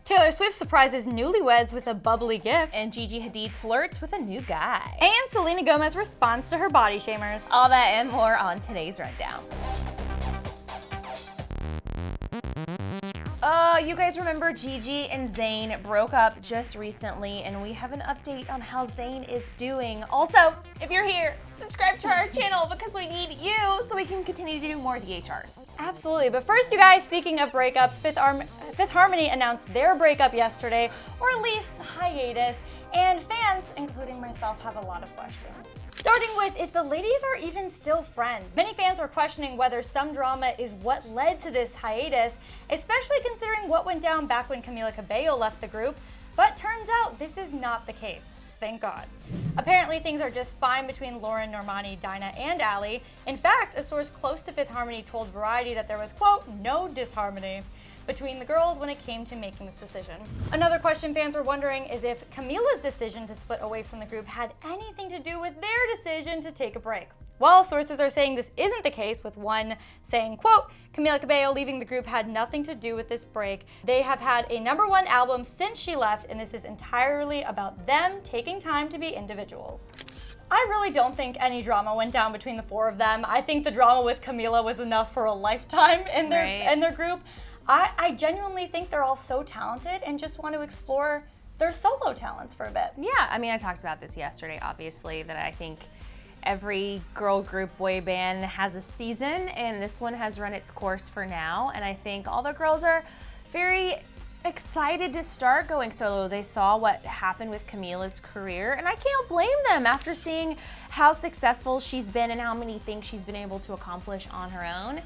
Taylor Swift surprises newlyweds with a bubbly gift. And Gigi Hadid flirts with a new guy. And Selena Gomez responds to her body shamers. All that and more on today's rundown. You guys remember Gigi and Zayn broke up just recently, and we have an update on how Zayn is doing. Also, if you're here, subscribe to our channel because we need you so we can continue to do more DHRs. Absolutely, but first, you guys, speaking of breakups, Fifth Harmony announced their breakup yesterday, or at least the hiatus, and fans, including myself, have a lot of questions. Starting with if the ladies are even still friends. Many fans were questioning whether some drama is what led to this hiatus, especially considering what went down back when Camila Cabello left the group, but turns out this is not the case. Thank God. Apparently things are just fine between Lauren, Normani, Dinah, and Ali. In fact, a source close to Fifth Harmony told Variety that there was, quote, no disharmony between the girls when it came to making this decision. Another question fans were wondering is if Camila's decision to split away from the group had anything to do with their decision to take a break. Well, sources are saying this isn't the case, with one saying, quote, Camila Cabello leaving the group had nothing to do with this break. They have had a #1 album since she left, and this is entirely about them taking time to be individuals. I really don't think any drama went down between the four of them. I think the drama with Camila was enough for a lifetime in their group. I genuinely think they're all so talented and just want to explore their solo talents for a bit. Yeah, I mean, I talked about this yesterday, obviously, that I think every girl group boy band has a season, and this one has run its course for now. And I think all the girls are very excited to start going solo. They saw what happened with Camila's career, and I can't blame them after seeing how successful she's been and how many things she's been able to accomplish on her own.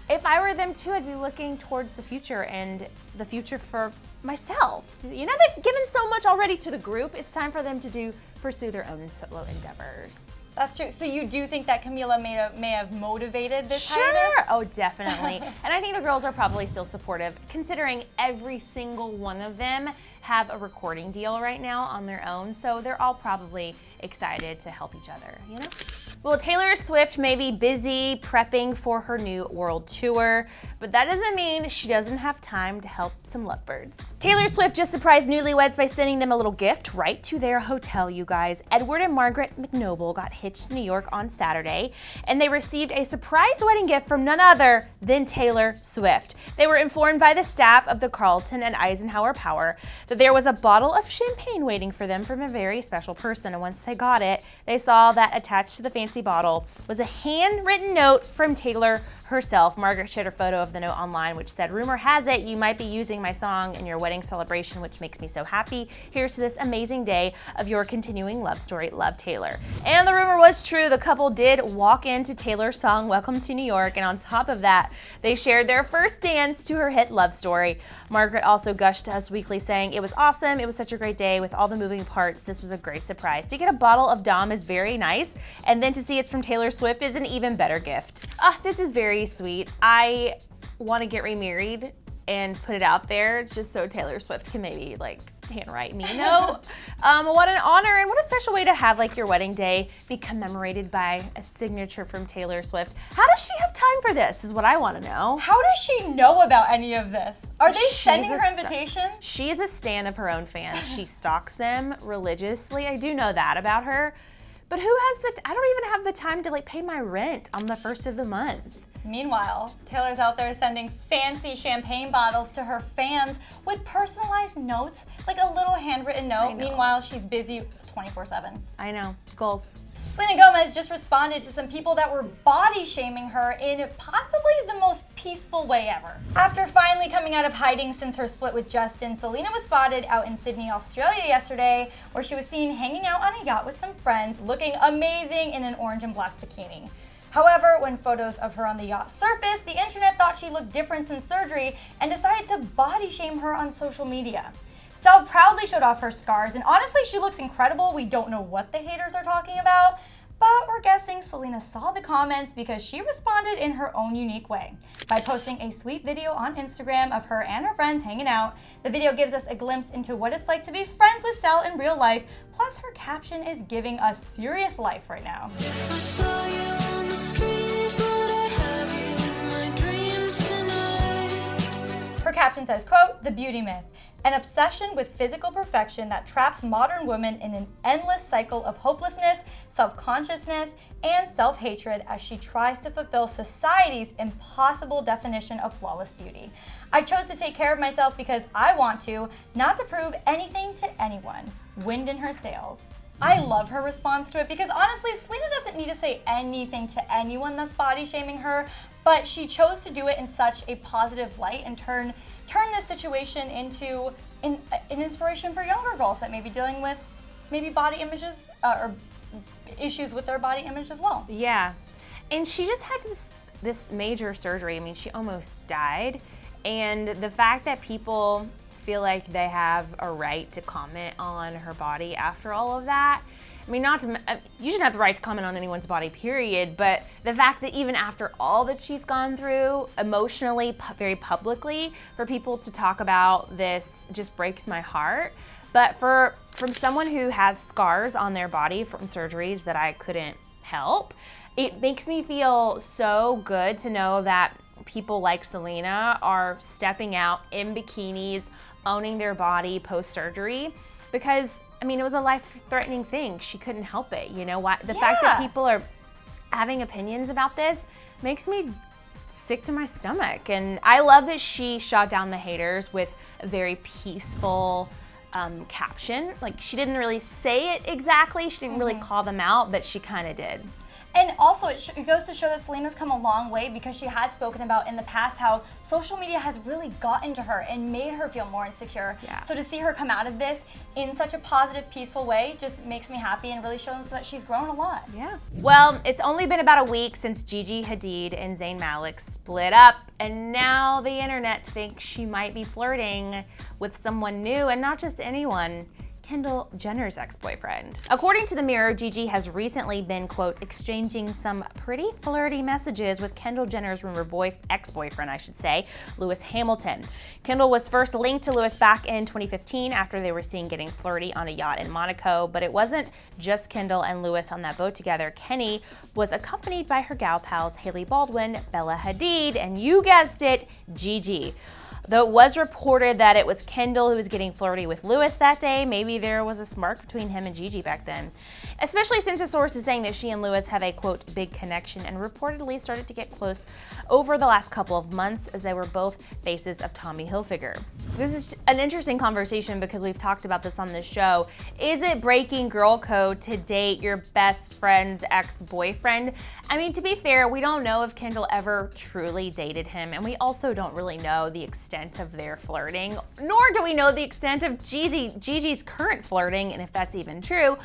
If I were them too, I'd be looking towards the future and the future for myself. You know, they've given so much already to the group. It's time for them to pursue their own solo endeavors. That's true. So you do think that Camila may have motivated this Sure. hiatus? Oh, definitely. And I think the girls are probably still supportive, considering every single one of them have a recording deal right now on their own. So they're all probably excited to help each other, you know? Well, Taylor Swift may be busy prepping for her new world tour, but that doesn't mean she doesn't have time to help some lovebirds. Taylor Swift just surprised newlyweds by sending them a little gift right to their hotel, you guys. Edward and Margaret McNoble got hitched in New York on Saturday, and they received a surprise wedding gift from none other than Taylor Swift. They were informed by the staff of the Carlton and Eisenhower Power that there was a bottle of champagne waiting for them from a very special person, and once they got it, they saw that attached to the fancy bottle was a handwritten note from Taylor herself. Margaret shared a photo of the note online, which said, "Rumor has it you might be using my song in your wedding celebration, which makes me so happy. Here's to this amazing day of your continuing love story. Love, Taylor." And the rumor was true. The couple did walk into Taylor's song, Welcome to New York, and on top of that, they shared their first dance to her hit Love Story. Margaret also gushed to Us Weekly, saying, "It was awesome. It was such a great day with all the moving parts. This was a great surprise. To get a bottle of Dom is very nice, and then to see it's from Taylor Swift is an even better gift." This is very sweet. I want to get remarried and put it out there just so Taylor Swift can maybe handwrite me a note. What an honor, and what a special way to have your wedding day be commemorated by a signature from Taylor Swift. How does she have time for this is what I want to know. How does she know about any of this? Are they sending her invitations? She's a stan of her own fans. She stalks them religiously. I do know that about her. But who has I don't even have the time to pay my rent on the first of the month. Meanwhile, Taylor's out there sending fancy champagne bottles to her fans with personalized notes, like a little handwritten note. Meanwhile, she's busy 24/7. I know. Goals. Selena Gomez just responded to some people that were body shaming her in possibly the most peaceful way ever. After finally coming out of hiding since her split with Justin, Selena was spotted out in Sydney, Australia yesterday, where she was seen hanging out on a yacht with some friends, looking amazing in an orange and black bikini. However, when photos of her on the yacht surfaced, the internet thought she looked different since surgery and decided to body shame her on social media. Sel proudly showed off her scars, and honestly, she looks incredible. We don't know what the haters are talking about, but we're guessing Selena saw the comments because she responded in her own unique way by posting a sweet video on Instagram of her and her friends hanging out. The video gives us a glimpse into what it's like to be friends with Sel in real life, plus her caption is giving us serious life right now. I saw you on the street, but I have you in my dreams tonight. Her caption says, quote, "The beauty myth. an obsession with physical perfection that traps modern women in an endless cycle of hopelessness, self-consciousness, and self-hatred as she tries to fulfill society's impossible definition of flawless beauty. I chose to take care of myself because I want to, not to prove anything to anyone. Wind in her sails. I love her response to it because honestly, Selena doesn't need to say anything to anyone that's body shaming her, but she chose to do it in such a positive light and turn this situation into an inspiration for younger girls that may be dealing with maybe body images or issues with their body image as well. Yeah, and she just had this major surgery. I mean, she almost died, and the fact that people feel like they have a right to comment on her body after all of that. I mean, you shouldn't have the right to comment on anyone's body, period, but the fact that even after all that she's gone through emotionally, very publicly, for people to talk about this just breaks my heart. But from someone who has scars on their body from surgeries that I couldn't help, it makes me feel so good to know that people like Selena are stepping out in bikinis, owning their body post-surgery, because I mean, it was a life-threatening thing. She couldn't help it, you know what? The fact that people are having opinions about this makes me sick to my stomach. And I love that she shot down the haters with a very peaceful caption. Like, she didn't really say it exactly. She didn't really call them out, but she kind of did. And also, it goes to show that Selena's come a long way because she has spoken about in the past how social media has really gotten to her and made her feel more insecure. Yeah. So to see her come out of this in such a positive, peaceful way just makes me happy and really shows that she's grown a lot. Yeah. Well, it's only been about a week since Gigi Hadid and Zayn Malik split up, and now the internet thinks she might be flirting with someone new, and not just anyone. Kendall Jenner's ex-boyfriend. According to The Mirror, Gigi has recently been, quote, exchanging some pretty flirty messages with Kendall Jenner's rumored ex-boyfriend, I should say, Lewis Hamilton. Kendall was first linked to Lewis back in 2015 after they were seen getting flirty on a yacht in Monaco, but it wasn't just Kendall and Lewis on that boat together. Kenny was accompanied by her gal pals Hailey Baldwin, Bella Hadid, and you guessed it, Gigi. Though it was reported that it was Kendall who was getting flirty with Lewis that day, maybe there was a spark between him and Gigi back then. Especially since a source is saying that she and Lewis have a, quote, big connection and reportedly started to get close over the last couple of months as they were both faces of Tommy Hilfiger. This is an interesting conversation because we've talked about this on this show. Is it breaking girl code to date your best friend's ex-boyfriend? I mean, to be fair, we don't know if Kendall ever truly dated him, and we also don't really know the extent of their flirting, nor do we know the extent of Gigi's current flirting, and if that's even true.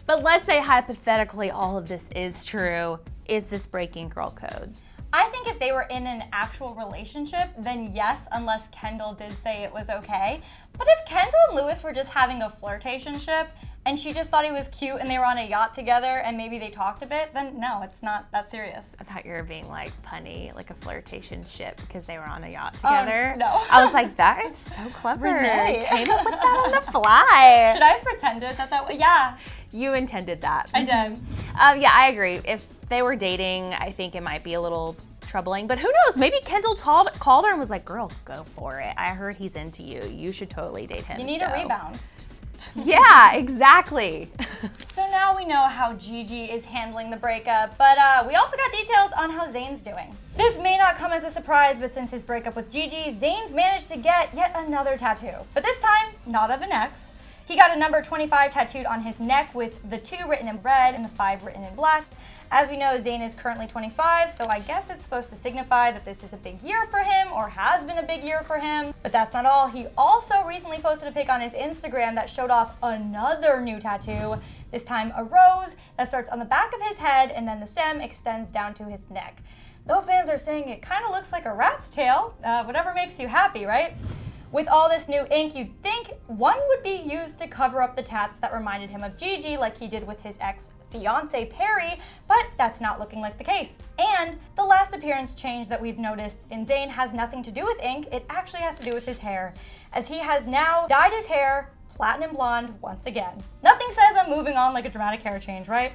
But let's say hypothetically all of this is true. Is this breaking girl code? I think if they were in an actual relationship, then yes, unless Kendall did say it was okay. But if Kendall and Lewis were just having a flirtationship and she just thought he was cute and they were on a yacht together and maybe they talked a bit, then no, it's not that serious. I thought you were being like punny, like a flirtation ship because they were on a yacht together. No. I was like, that is so clever. Renee. Came up with that on the fly. Should I have pretended that way? Yeah. You intended that. I did. Yeah, I agree. If they were dating, I think it might be a little troubling, but who knows? Maybe Kendall called her and was like, girl, go for it. I heard he's into you. You should totally date him. You need a rebound. Yeah, exactly. So now we know how Gigi is handling the breakup, but we also got details on how Zayn's doing. This may not come as a surprise, but since his breakup with Gigi, Zayn's managed to get yet another tattoo. But this time, not of an ex. He got a number 25 tattooed on his neck with the 2 written in red and the 5 written in black. As we know, Zayn is currently 25, so I guess it's supposed to signify that this is a big year for him, or has been a big year for him. But that's not all. He also recently posted a pic on his Instagram that showed off another new tattoo, this time a rose that starts on the back of his head and then the stem extends down to his neck. Though fans are saying it kind of looks like a rat's tail, whatever makes you happy, right? With all this new ink, you'd think one would be used to cover up the tats that reminded him of Gigi like he did with his ex-fiancé Perry, but that's not looking like the case. And the last appearance change that we've noticed in Zayn has nothing to do with ink, it actually has to do with his hair, as he has now dyed his hair platinum blonde once again. Nothing says I'm moving on like a dramatic hair change, right?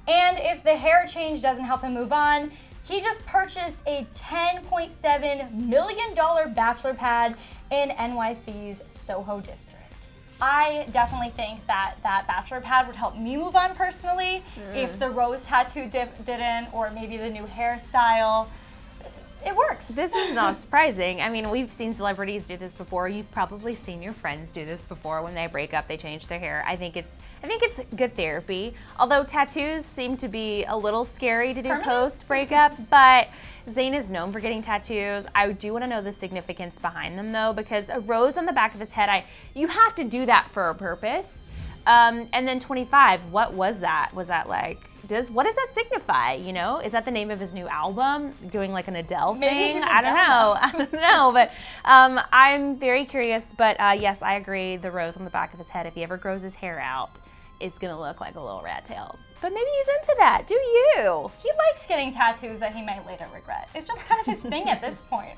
And if the hair change doesn't help him move on, he just purchased a $10.7 million bachelor pad in NYC's Soho district. I definitely think that that bachelor pad would help me move on personally if the rose tattoo didn't, or maybe the new hairstyle. It works. This is not surprising. I mean, we've seen celebrities do this before. You've probably seen your friends do this before. When they break up, they change their hair. I think it's good therapy. Although tattoos seem to be a little scary to do post breakup, but Zayn is known for getting tattoos. I do want to know the significance behind them though, because a rose on the back of his head, you have to do that for a purpose. And then 25, what was that? Was that like, what does that signify? You know, is that the name of his new album? Doing like an Adele thing? I don't know. But I'm very curious. But yes, I agree. The rose on the back of his head, if he ever grows his hair out, it's gonna look like a little rat tail. But maybe he's into that. Do you? He likes getting tattoos that he might later regret. It's just kind of his thing at this point.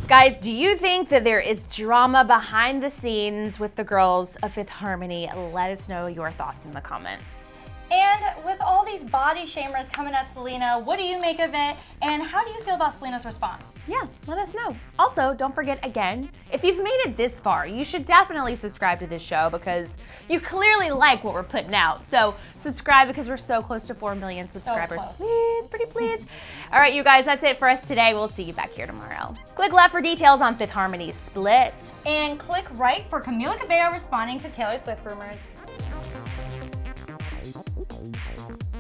Guys, do you think that there is drama behind the scenes with the girls of Fifth Harmony? Let us know your thoughts in the comments. And with all these body shamers coming at Selena, what do you make of it? And how do you feel about Selena's response? Yeah, let us know. Also, don't forget again, if you've made it this far, you should definitely subscribe to this show because you clearly like what we're putting out. So subscribe because we're so close to 4 million subscribers. So close. Please, pretty please. All right, you guys, that's it for us today. We'll see you back here tomorrow. Click left for details on Fifth Harmony's split. And click right for Camila Cabello responding to Taylor Swift rumors.